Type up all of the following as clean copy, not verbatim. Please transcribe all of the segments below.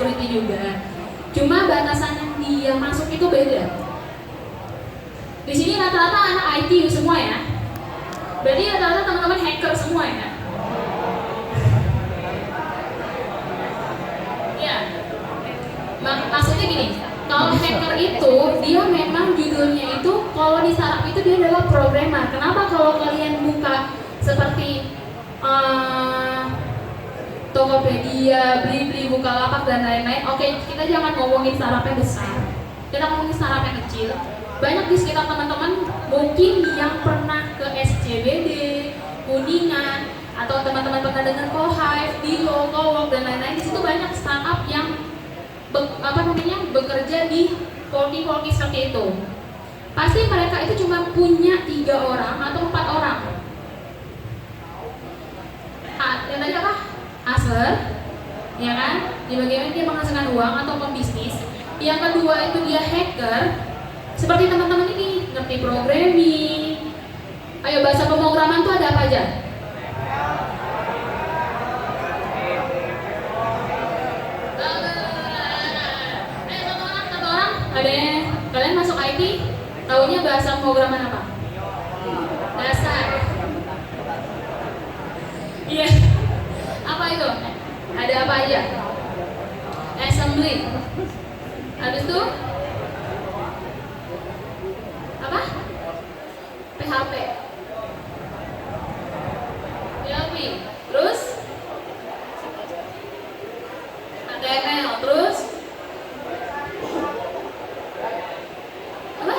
security juga. Cuma batasan yang dia masuk itu beda. Di sini rata-rata anak IT semua ya. Berarti rata-rata teman-teman hacker semua ya. Ya. Maksudnya gini, kalau hacker itu dia memang judulnya itu kalau di startup itu dia adalah programmer. Kenapa kalau kalian buka seperti Tokopedia, Blibli, Bukalapak dan lain-lain. Oke, kita jangan ngomongin startup yang besar. Kita ngomongin startup yang kecil. Banyak di sekitar teman-teman mungkin yang pernah ke SCBD, Kuningan, atau teman-teman pernah dengar Kohive, Dilo, Kowok dan lain-lain. Di situ banyak startup yang bekerja di walkie-walkie seperti itu. Pasti mereka itu cuma punya 3 orang atau 4 orang. Yang tadi apa? Hustler, ya kan? Di bagian dia menghasilkan uang atau pembisnis. Yang kedua itu dia hacker. Seperti teman-teman ini ngerti programming. Ayo, bahasa pemrograman itu ada apa aja? Satu orang. Ada kalian masuk IT, taunya bahasa pemrograman apa? Dasar. Iya. Apa itu? Ada apa aja? Assembly. Habis itu apa? PHP. PHP. Terus HTML. Terus apa?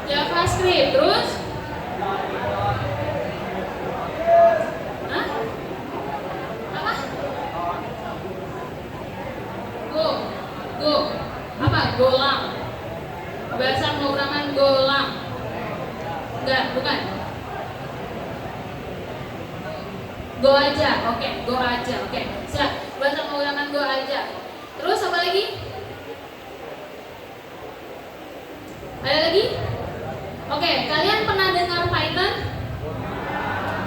JavaScript. Terus Golang. Bahasa pemrograman Golang. Enggak, bukan. Go aja. Oke, Go aja. Oke. Siap. Bahasa pemrograman Go aja. Terus apa lagi? Ada lagi? Oke, kalian pernah dengar Python?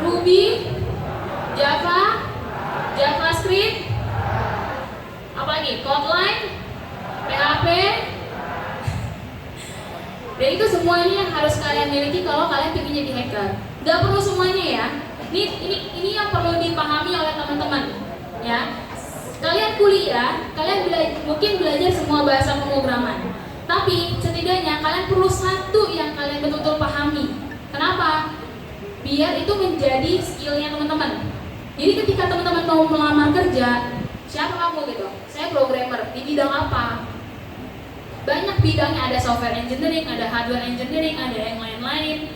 Ruby? Java? JavaScript? Apa lagi? Kotlin? PHP. Dan itu semuanya yang harus kalian miliki kalau kalian ingin jadi hacker. Gak perlu semuanya ya. Ini yang perlu dipahami oleh teman-teman. Ya, kalian kuliah, mungkin belajar semua bahasa pemrograman. Tapi setidaknya kalian perlu satu yang kalian betul-betul pahami. Kenapa? Biar itu menjadi skillnya teman-teman. Jadi ketika teman-teman mau melamar kerja, siapa kamu gitu? Saya programmer. Di bidang apa? Banyak bidangnya, ada software engineering, ada hardware engineering, ada yang lain-lain.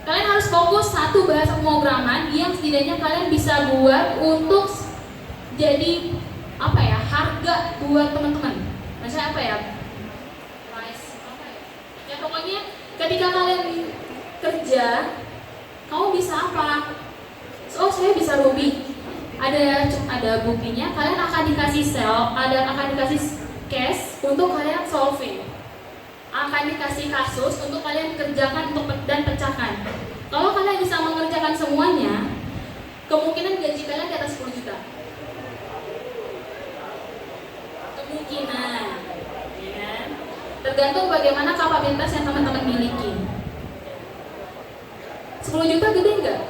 Kalian harus fokus satu bahasa pemrograman yang setidaknya kalian bisa buat untuk jadi apa ya, harga buat teman-teman. Maksudnya apa ya? Price apa ya? Ya pokoknya ketika kalian kerja, kamu bisa apa? Oh, saya bisa Ruby. Ada buktinya. Kalian akan dikasih akan dikasih case untuk kalian solving, akan dikasih kasus untuk kalian kerjakan dan pecahkan. Kalau kalian bisa mengerjakan semuanya, kemungkinan gaji kalian di atas 10 juta. Kemungkinan, ya. Tergantung bagaimana kapabilitas yang teman-teman miliki. 10 juta gede nggak?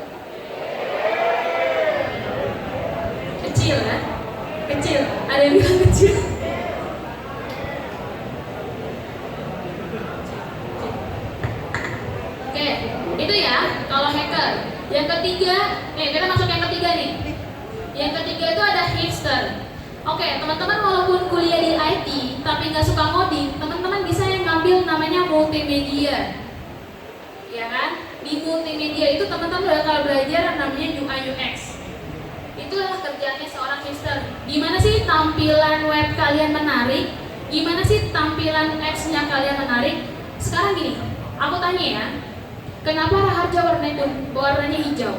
Kecil ya? Kecil. Ada yang bilang kecil. Itu ya, kalau hacker. Yang ketiga, kita masuk yang ketiga nih. Yang ketiga itu ada hipster. Oke, teman-teman walaupun kuliah di IT tapi nggak suka ngoding, teman-teman bisa yang ngambil namanya multimedia. Ya kan? Di multimedia itu teman-teman bakal belajar namanya UI UX. Itulah kerjanya seorang hipster. Gimana sih tampilan web kalian menarik? Gimana sih tampilan apps-nya kalian menarik? Sekarang gini, aku tanya ya. Kenapa Raharja warnanya hijau?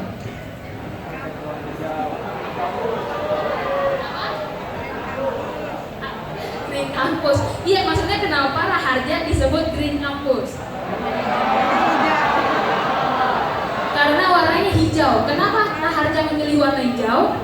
Green Campus. Iya, maksudnya kenapa Raharja disebut Green Campus? Karena warnanya hijau. Kenapa Raharja memilih warna hijau?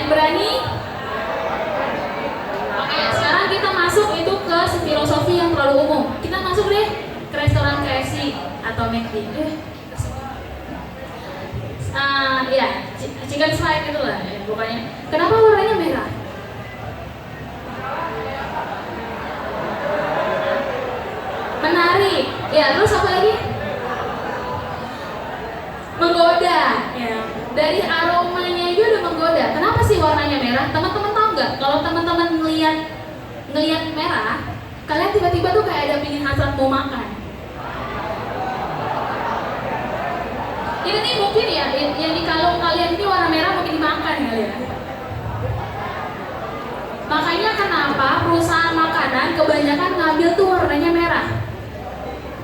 yang berani? Oke, sekarang kita masuk itu ke filosofi yang terlalu umum. Kita masuk deh ke restoran KFC atau McD. Ya, chicken fried itu lah ya, pokoknya. Kenapa warnanya merah? Menarik. Ya, terus apa lagi? Menggoda. Ya. Dari aromanya aja udah menggoda. Kenapa sih warnanya merah? Teman-teman tahu nggak? Kalau teman-teman ngelihat merah, kalian tiba-tiba tuh kayak ada pingin hasrat mau makan. Ini nih mungkin ya, yang di kalung kalian ini warna merah mungkin dimakan kali ya. Makanya kenapa perusahaan makanan kebanyakan ngambil tuh warnanya merah,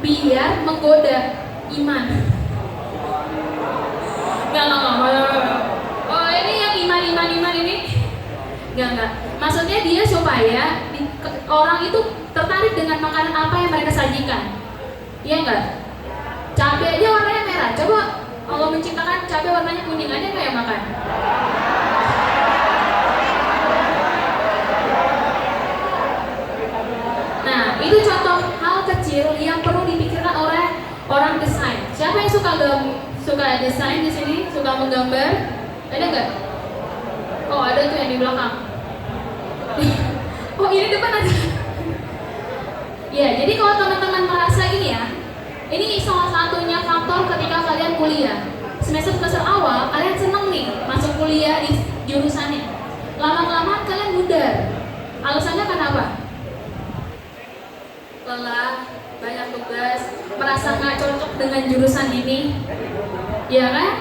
biar menggoda iman. Nggak. Oh ini yang iman ini? Nggak. Maksudnya dia supaya orang itu tertarik dengan makanan apa yang mereka sajikan. Iya nggak? Cabai aja warnanya merah. Coba Allah menciptakan cabai warnanya kuning aja nggak yang makan? Nah, itu contoh hal kecil yang perlu dipikirkan oleh orang desain. Siapa yang suka desain di sini? Suka menggambar? Ada nggak? Oh, ada tuh yang di belakang. Oh, ini depan ada. Ya, jadi kalau teman-teman merasa ini ya, ini salah satunya faktor ketika kalian kuliah. Semester awal kalian seneng nih masuk kuliah di jurusannya. Lama-lama kalian mudar. Alasannya kenapa? Lelah, banyak tugas, merasa nggak cocok dengan jurusan ini, ya kan?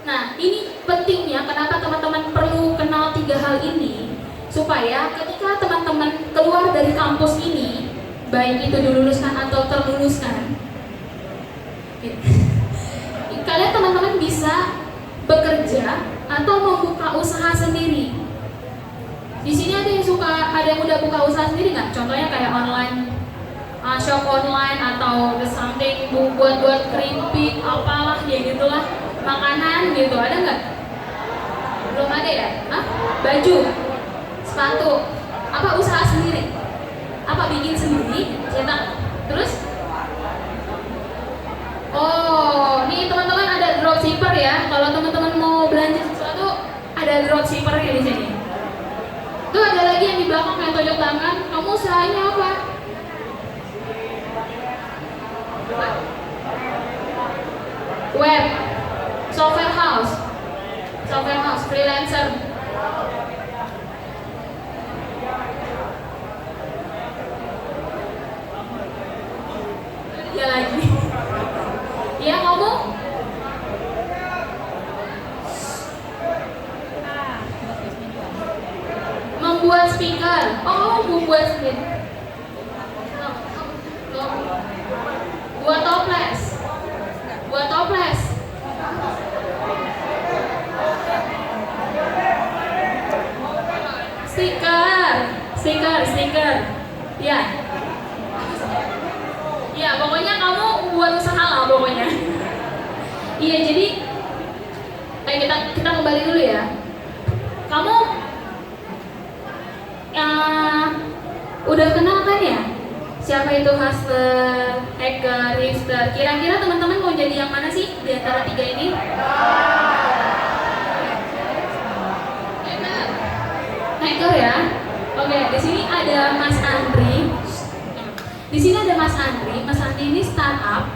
Nah, ini pentingnya kenapa teman-teman perlu kenal 3 hal ini, supaya ketika teman-teman keluar dari kampus ini, baik itu diluluskan atau terluluskan, kalian teman-teman bisa bekerja atau membuka usaha sendiri. Di sini ada yang udah buka usaha sendiri nggak? Contohnya kayak online, shop online atau something buat keripik, apalah ya gitulah, makanan gitu, ada nggak? Belum ada ya? Hah? Baju, sepatu, apa usaha sendiri? Apa bikin sendiri? Cetak, terus? Oh, nih teman-teman ada dropshipper ya. Kalau teman-teman mau belanja sesuatu, ada dropshippernya di sini. Tuh ada lagi yang di belakang yang tojok tangan. Kamu usahanya apa? Web, software house, freelancer. Ya lagi. Ya kamu? Membuat speaker. Oh, membuat speaker. Buat toples. Stiker. Ya. Ya, pokoknya kamu buat usaha lah pokoknya. Iya, jadi kita kembali dulu ya. Kamu udah kenal kan ya? Siapa itu hustler, hacker, hipster? Kira-kira teman-teman mau jadi yang mana sih di antara 3 ini? Hacker ya. Oke, di sini ada Mas Andri. Mas Andri ini startup.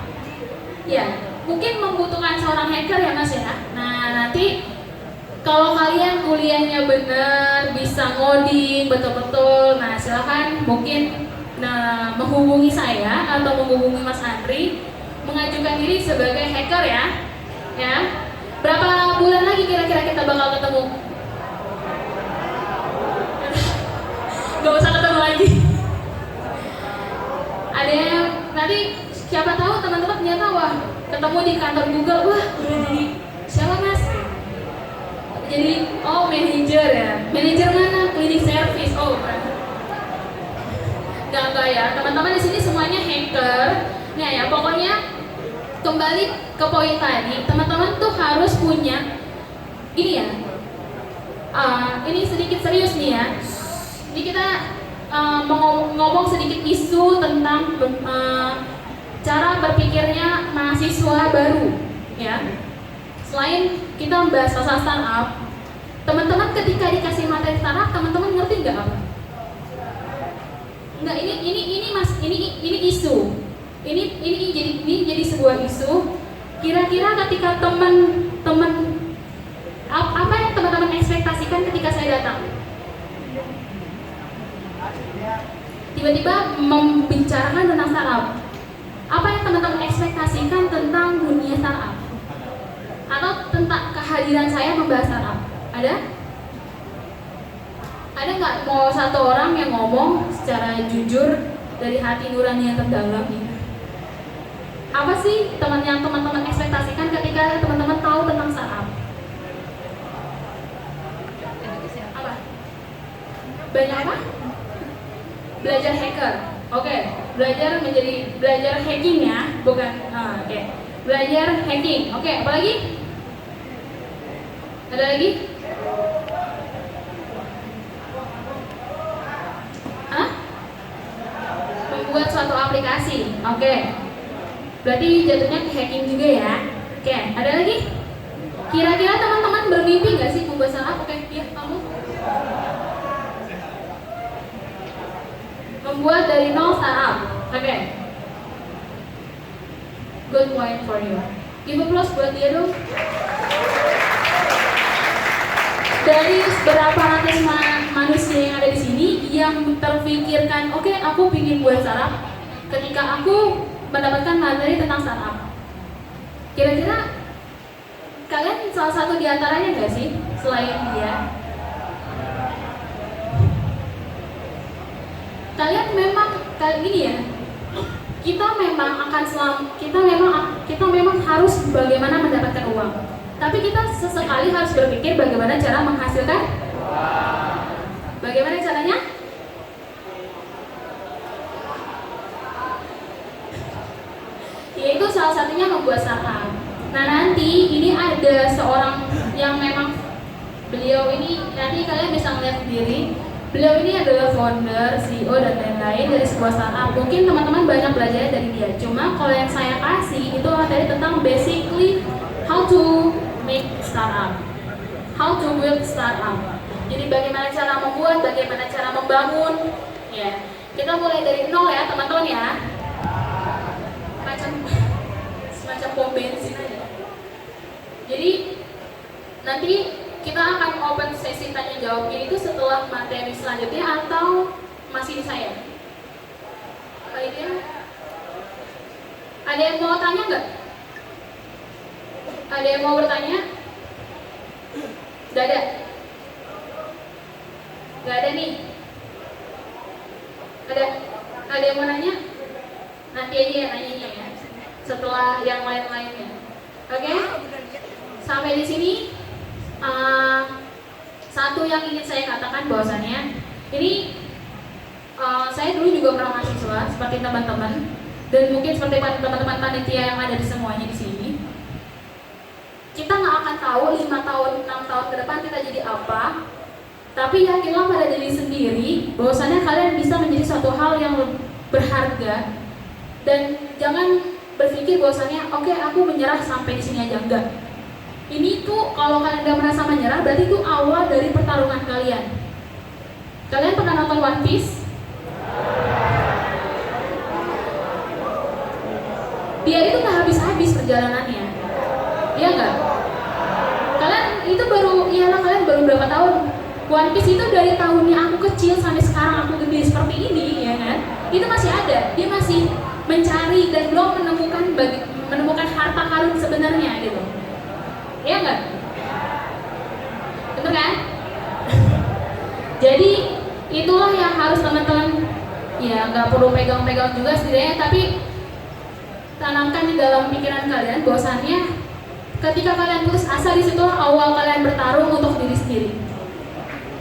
Ya, mungkin membutuhkan seorang hacker ya Mas ya. Nah, nanti kalau kalian kuliahnya benar, bisa ngoding betul-betul, nah silahkan mungkin menghubungi saya atau menghubungi Mas Andri, mengajukan diri sebagai hacker ya. Ya, berapa bulan lagi kira-kira kita bakal ketemu? Gak usah ketemu lagi. Ada yang nanti siapa tahu teman-teman ternyata wah ketemu di kantor Google, wah udah jadi siapa Mas? Jadi manajer ya. Manajer mana? Cleaning service. Oh enggak ya. Teman-teman di sini semuanya hacker. Nah ya pokoknya kembali ke poin tadi, teman-teman tuh harus punya ini ya, Ini sedikit serius nih ya. Ini kita mau ngomong sedikit isu tentang cara berpikirnya mahasiswa baru, ya. Selain kita membahas masalah startup, teman-teman ketika dikasih materi startup, teman-teman ngerti nggak apa? Nggak, ini isu. Ini jadi sebuah isu. Kira-kira ketika teman-teman apa yang teman-teman ekspektasikan ketika saya datang? Tiba-tiba membicarakan tentang startup. Apa yang teman-teman ekspektasikan tentang dunia startup? Atau tentang kehadiran saya membahas startup? Ada? Ada nggak mau satu orang yang ngomong secara jujur dari hati nurani yang terdalam gitu? Apa sih yang teman-teman ekspektasikan ketika teman-teman tahu tentang startup? Apa? Banyak apa? Belajar hacker. Oke. Belajar hacking ya, bukan. Oke. Belajar hacking. Oke, apa lagi? Ada lagi? Hah? Membuat suatu aplikasi. Oke. Berarti jatuhnya ke hacking juga ya. Oke, ada lagi? Kira-kira teman-teman bermimpi nggak sih membuat startup? Oke, ya kamu. Membuat dari nol startup. Oke. Good point for you. Give applause buat dia dong. Dari beberapa ratus manusia yang ada di sini yang terpikirkan, oke, aku ingin buat startup. Ketika aku mendapatkan materi tentang startup, kira-kira kalian salah satu di antaranya nggak sih selain dia? Kalian memang kali ini ya, kita memang harus bagaimana mendapatkan uang. Tapi kita sesekali harus berpikir bagaimana cara menghasilkan. Bagaimana caranya? Yaitu salah satunya membuat startup. Nah, nanti ini ada seorang yang memang beliau ini, nanti kalian bisa melihat sendiri. Beliau ini adalah founder, CEO, dan lain-lain dari sebuah startup. Mungkin teman-teman banyak belajar dari dia. Cuma kalau yang saya kasih itu materi tentang basically how to make startup, how to build startup. Jadi bagaimana cara membuat, bagaimana cara membangun. Ya, kita mulai dari nol ya teman-teman ya. Semacam pom bensin aja. Jadi nanti kita akan open sesi tanya jawabnya itu setelah materi selanjutnya atau masih di saya? Apa itu? Ada yang mau tanya nggak? Ada yang mau bertanya? Nggak ada? Nggak ada nih? Ada yang mau nanya? Nanti aja ya nanyanya ya, setelah yang lain-lainnya. Oke? Sampai di sini. Satu yang ingin saya katakan bahwasannya ini saya dulu juga pernah mahasiswa seperti teman-teman dan mungkin seperti teman-teman panitia yang ada di semuanya di sini. Kita nggak akan tahu 5 tahun, 6 tahun ke depan kita jadi apa, tapi yakinlah pada diri sendiri bahwasannya kalian bisa menjadi suatu hal yang berharga dan jangan berpikir bahwasannya oke, aku menyerah sampai di sini aja. Enggak. Ini tuh kalau kalian udah merasa menyerah berarti itu awal dari pertarungan kalian. Kalian pernah nonton One Piece? Dia itu nggak habis-habis perjalanannya, iya nggak? Kalian itu kalian baru berapa tahun? One Piece itu dari tahunnya aku kecil sampai sekarang aku gede seperti ini, ya kan? Itu masih ada, dia masih mencari dan belum menemukan harta karun sebenarnya gitu. Iya nggak? Bener kan? Jadi itulah yang harus teman-teman ya nggak perlu pegang-pegang juga setidaknya, tapi tanamkan di dalam pikiran kalian bahwasannya ketika kalian putus asa disitulah awal kalian bertarung untuk diri sendiri.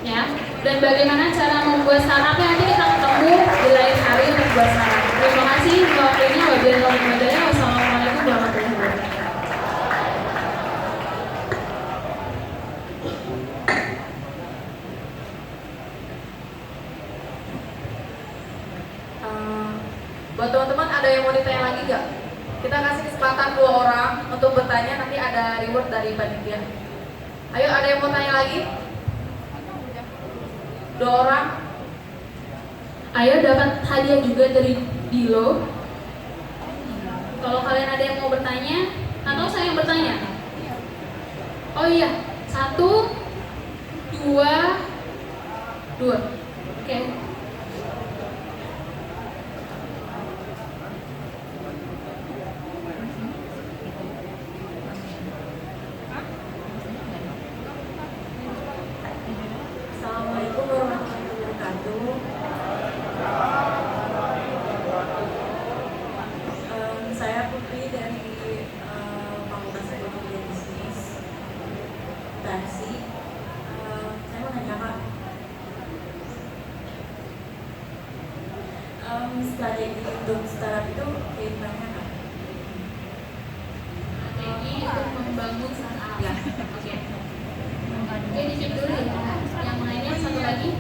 Ya, dan bagaimana cara membuat startupnya nanti kita ketemu di lain hari untuk membuat startup. Terima kasih waktunya. Wassalamualaikum warahmatullahi wabarakatuh. ada yang mau ditanya lagi nggak? Kita kasih kesempatan 2 orang untuk bertanya, nanti ada reward dari panitia. Ayo, ada yang mau tanya lagi? 2 orang. Ayo dapat hadiah juga dari Dilo. Kalau kalian ada yang mau bertanya, atau saya yang bertanya? Oh iya, 1, 2, 2. Oke. Assalamualaikum warahmatullahi wabarakatuh. Saya Putri dari Fakultas Ekonomi dan Bisnis Tansi. Saya mau nanya Kak, strategi untuk startup itu kayak gimana Kak? Strategi untuk membangun startup. Ya. Oke. Oke, dicek dulu ya. Yang lainnya satu lagi.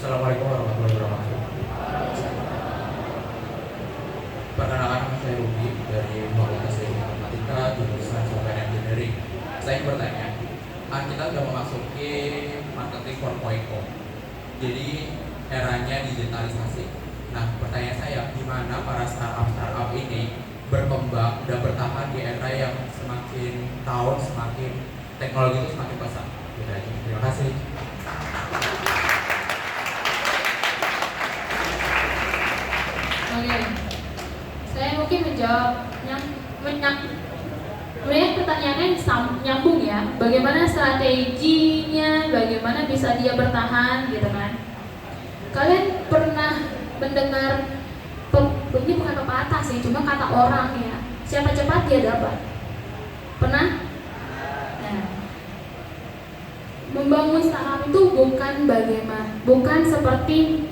Assalamualaikum warahmatullahi wabarakatuh. Perkenalkan, saya Ruby dari Fakultas Ilmu Matematika jurusan Software Engineering. Saya ingin bertanya, kita sudah memasuki marketing 4.0. Jadi eranya digitalisasi. Nah, pertanyaan saya, gimana para startup ini berkembang dan bertahan di era yang semakin tahun semakin teknologi itu semakin pesat? Gitu aja. Terima kasih. Oke, saya mungkin menjawabnya sebenarnya pertanyaannya nyambung ya. Bagaimana strateginya, bagaimana bisa dia bertahan gitu kan? Kalian pernah mendengar ini bukan pepatah sih, cuma kata orang ya. Siapa cepat dia dapat. Pernah? Nah, membangun startup itu bukan seperti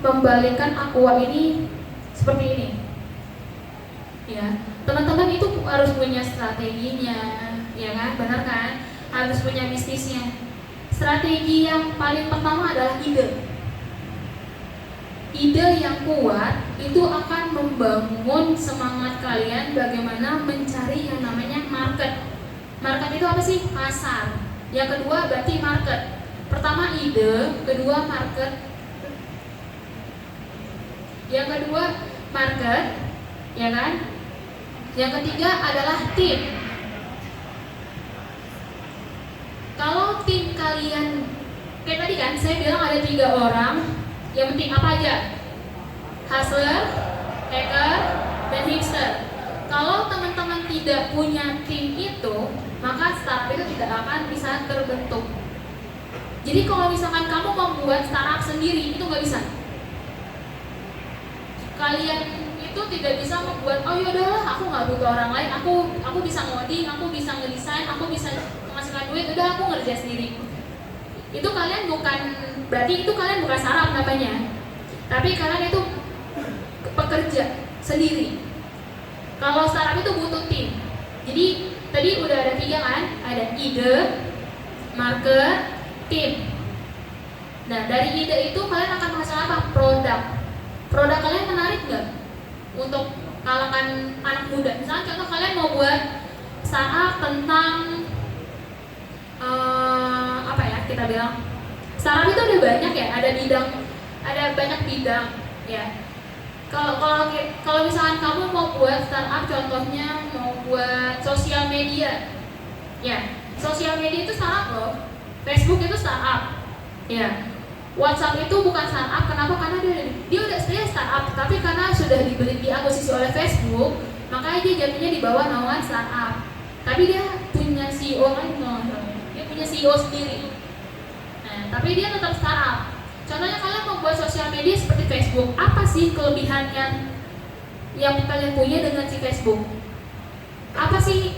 membalikan aqua ini seperti ini ya. Teman-teman itu harus punya strateginya ya kan, benar kan, harus punya bisnisnya. Strategi yang paling pertama adalah ide yang kuat itu akan membangun semangat kalian bagaimana mencari yang namanya market itu apa sih? Pasar. Yang kedua berarti market. Pertama ide, kedua market. Yang kedua market, ya kan? Yang ketiga adalah tim. Kalau tim kalian, kayak tadi kan saya bilang ada 3 orang, yang penting apa aja? Hustler, hacker, dan hipster. Kalau teman-teman tidak punya tim itu, maka startup itu tidak akan bisa terbentuk. Jadi kalau misalkan kamu membuat startup sendiri, itu nggak bisa. Kalian itu tidak bisa membuat, oh yaudahlah aku nggak butuh orang lain, aku bisa ngoding, aku bisa ngedesain, aku bisa menghasilkan duit, udah aku ngerjain sendiri. Itu kalian berarti itu kalian bukan startup namanya, tapi kalian itu pekerja sendiri. Kalau startup itu butuh tim. Jadi tadi udah ada 3 kan, ada ide, market, tim. Nah dari ide itu kalian akan menghasilkan apa? Produk kalian menarik nggak untuk kalangan anak muda? Misalnya contoh kalian mau buat startup tentang apa ya kita bilang, startup itu ada banyak ya, ada banyak bidang ya. Kalau misalkan kamu mau buat startup, contohnya mau buat sosial media, ya sosial media itu startup loh. Facebook itu startup, ya. WhatsApp itu bukan startup, kenapa? Karena dia udah sebenarnya startup, tapi karena sudah diakuisisi oleh Facebook, makanya dia jatuhnya di bawah naungan startup. Tapi dia punya CEO lain, dia punya CEO sendiri. Nah, tapi dia tetap startup. Contohnya kalian membuat sosial media seperti Facebook, apa sih kelebihannya yang kalian punya dengan si Facebook? Apa sih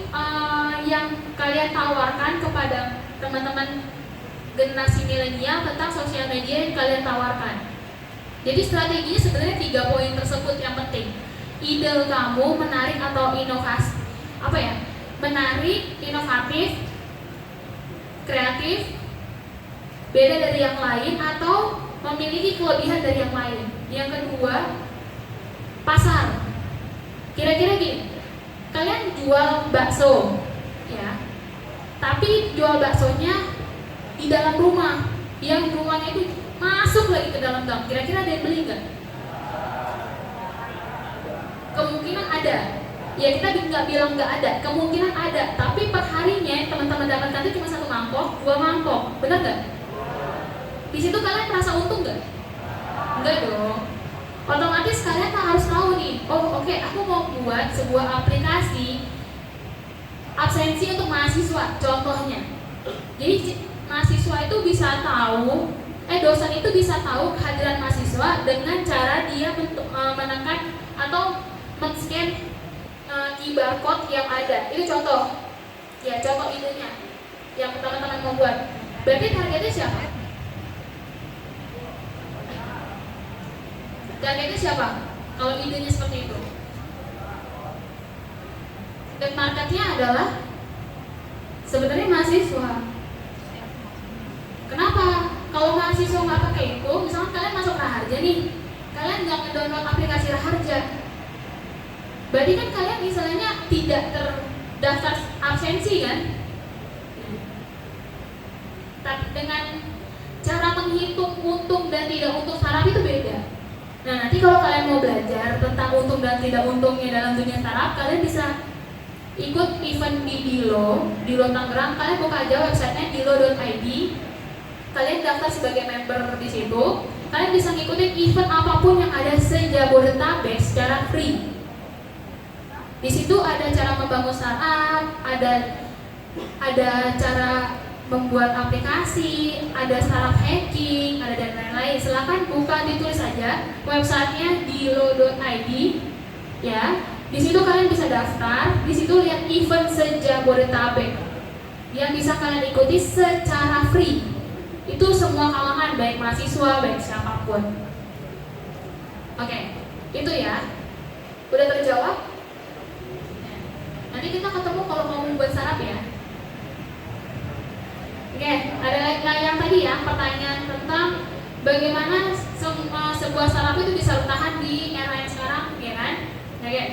yang kalian tawarkan kepada teman-teman generasi milenial tentang sosial media yang kalian tawarkan? Jadi strateginya sebenarnya 3 poin tersebut yang penting. Ide kamu menarik atau apa ya, menarik, inovatif, kreatif, beda dari yang lain, atau memiliki kelebihan dari yang lain. Yang kedua, pasar. Kira-kira gini, kalian jual bakso, ya, tapi jual baksonya di dalam rumah, yang rumahnya itu masuk lagi ke dalam gang. Kira-kira ada yang beli nggak? Kemungkinan ada. Ya kita nggak bilang nggak ada, kemungkinan ada. Tapi perharinya teman-teman dapatkan itu cuma 1 mangkok, 2 mangkok, benar nggak? Di situ kalian merasa untung nggak? Enggak dong. Otomatis kalian harus tahu nih, oh oke, aku mau buat sebuah aplikasi absensi untuk mahasiswa, contohnya. Jadi mahasiswa itu bisa tahu, dosen itu bisa tahu kehadiran mahasiswa dengan cara dia menekan atau men-scan QR code yang ada. Itu contoh, ya contoh idenya yang teman-teman mau buat. Berarti targetnya siapa? Targetnya siapa? Kalau idenya seperti itu. Dan marketnya adalah sebenarnya mahasiswa. Kenapa? Kalau mahasiswa nggak pakai itu, misalnya kalian masuk Raharja nih, kalian nggak ngedownload aplikasi Raharja, berarti kan kalian misalnya tidak terdaftar absensi kan? Tapi dengan cara menghitung untung dan tidak untung startup itu beda. Nah nanti kalau kalian mau belajar tentang untung dan tidak untungnya dalam dunia startup, kalian bisa ikut event di Dilo Tangerang. Kalian buka aja websitenya dilo.id. Kalian daftar sebagai member di situ. Kalian bisa ngikutin event apapun yang ada se-Jabodetabek secara free. Di situ ada cara membangun startup, ada cara membuat aplikasi, ada startup hacking, ada dan lain-lain. Silakan buka, ditulis aja websitenya dilo.id, ya. Di situ kalian bisa daftar. Di situ lihat event se-Jabodetabek yang bisa kalian ikuti secara free. Itu semua kalangan, baik mahasiswa, baik siapapun. Oke, itu ya. Udah terjawab? Nanti kita ketemu kalau mau membuat startup ya. Oke, ada lagi yang tadi ya, pertanyaan tentang bagaimana sebuah startup itu bisa bertahan di era yang sekarang, ya kan? Oke.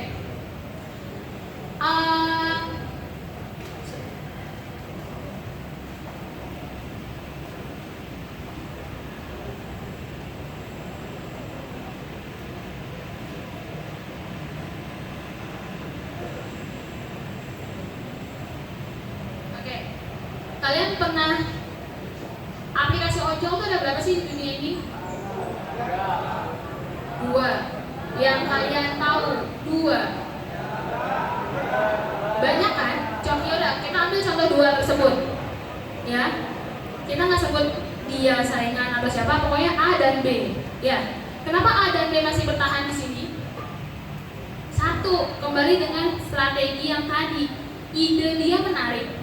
Kalian pernah aplikasi ojol tuh ada berapa sih di dunia ini? 2. Yang kalian tahu 2. Banyak kan? Contohnya udah, kita ambil contoh 2 tersebut. Ya. Kita nggak sebut dia saingan atau siapa, pokoknya A dan B. Ya. Kenapa A dan B masih bertahan di sini? 1, kembali dengan strategi yang tadi. Ide dia menarik.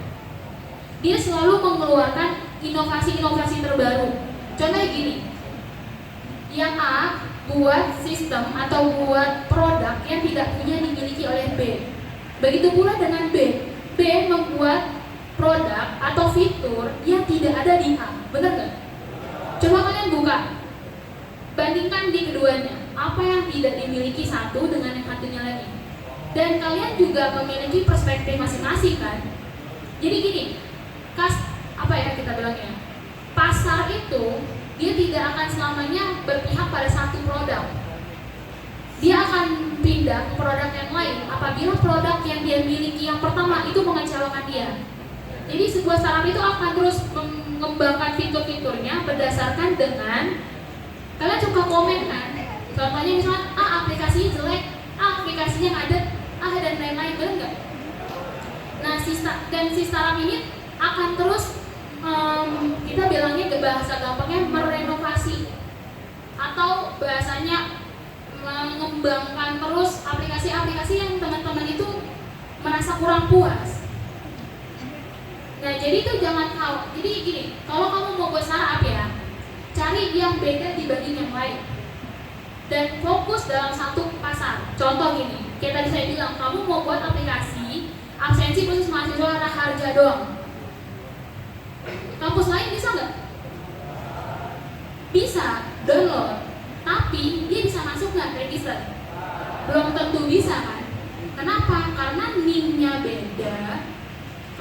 Dia selalu mengeluarkan inovasi-inovasi terbaru. Contohnya gini, yang A buat sistem atau buat produk yang tidak punya dimiliki oleh B. Begitu pula dengan B. B membuat produk atau fitur yang tidak ada di A. Benar nggak? Coba kalian buka, bandingkan di keduanya. Apa yang tidak dimiliki satu dengan yang satunya lagi. Dan kalian juga memiliki perspektif masing-masing kan? Jadi gini, kita bilangnya, pasar itu dia tidak akan selamanya berpihak pada satu produk. Dia akan pindah ke produk yang lain apabila produk yang dia miliki yang pertama itu mengecewakan dia. Jadi sebuah startup itu akan terus mengembangkan fitur-fiturnya berdasarkan dengan kalian suka komen kan. Contohnya misalnya aplikasinya jelek, aplikasinya ngadet, dan lain-lain, benar nggak? Nah si startup ini akan terus kita bilangnya ke bahasa gampangnya merenovasi atau bahasanya mengembangkan terus aplikasi-aplikasi yang teman-teman itu merasa kurang puas. Nah jadi itu jangan tahu. Jadi gini, kalau kamu mau buat startup ya, cari yang beda dibanding yang lain dan fokus dalam satu pasar. Contoh gini, kayak tadi saya bilang, kamu mau buat aplikasi absensi khusus mahasiswa Raharja doang. Kampus lain bisa nggak? Bisa, download. Tapi dia bisa masuk nggak register? Belum tentu bisa kan? Kenapa? Karena NIM-nya beda,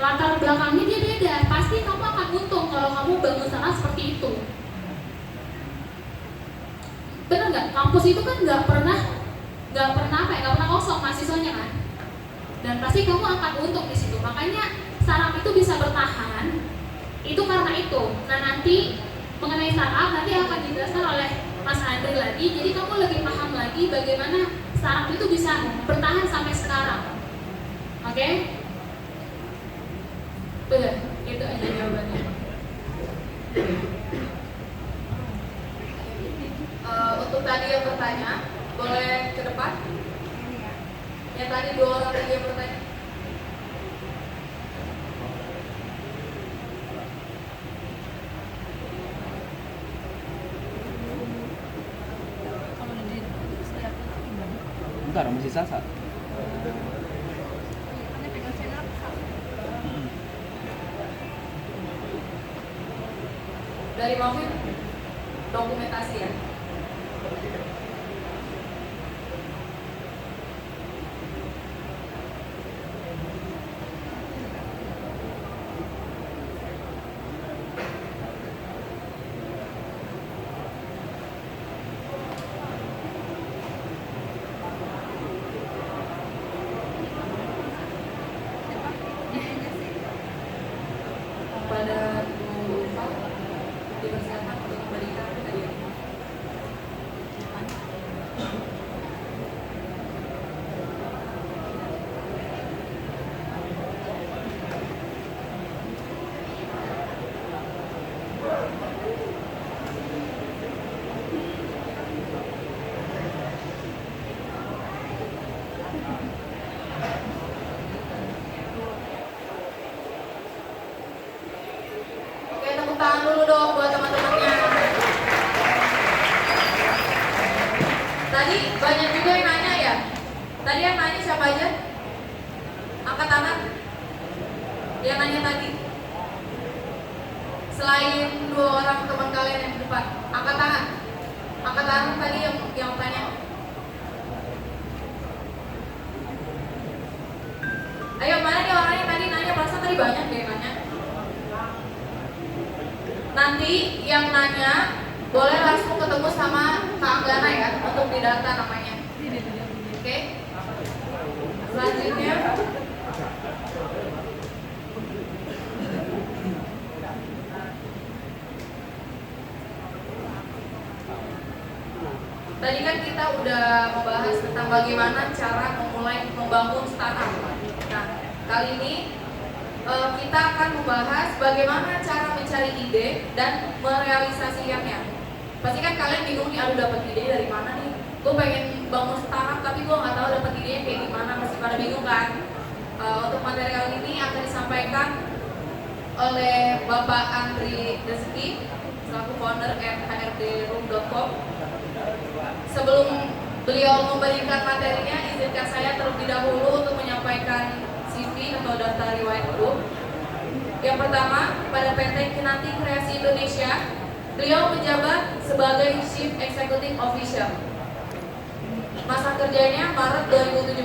latar belakangnya dia beda. Pasti kamu akan untung kalau kamu bangun startup seperti itu. Bener nggak? Kampus itu kan nggak pernah kosong mahasiswanya kan? Dan pasti kamu akan untung di situ. Makanya startup itu bisa bertahan. Itu karena itu. Nah nanti mengenai startup nanti akan dijelaskan oleh Mas Andri lagi. Jadi kamu lebih paham lagi bagaimana startup itu bisa bertahan sampai sekarang. Oke? Udah, itu aja jawabannya. Untuk tadi yang bertanya, boleh ke depan? Yang tadi 2 orang tadi yang bertanya. Bentar, masih sasa. Dari Mafin, dokumentasi ya. Pada Bu Ufal dipersiapkan untuk memberikan hadiah. Oke, tepuk tangan dulu dong buat teman-temannya. Tadi banyak juga yang nanya ya. Tadi yang nanya siapa aja? Angkat tangan. Yang nanya tadi. Selain 2 orang teman kalian yang di depan, angkat tangan. Angkat tangan tadi yang tanya. Ayo, mana nih orang yang tadi nanya? Perasaan tadi banyak deh yang nanya. Nanti yang nanya boleh langsung ketemu sama Kak Anggana ya untuk didata namanya. Oke? Selanjutnya tadi kan kita udah membahas tentang bagaimana cara memulai membangun startup. Nah, kali ini kita akan membahas bagaimana cara mencari ide dan merealisasikannya. Pasti kan kalian bingung nih, aduh dapat ide dari mana nih? Gue pengen bangun startup tapi gue nggak tahu dapat idenya kayak gimana, masih pada bingung kan? Untuk material ini akan disampaikan oleh Bapak Andri Rezeki selaku founder @hrdroom.com. Sebelum beliau memberikan materinya, izinkan saya terlebih dahulu untuk menyampaikan CV atau daftar riwayat grup. Yang pertama, pada PT Kinanti Kreasi Indonesia, beliau menjabat sebagai Chief Executive Officer. Masa kerjanya Maret 2017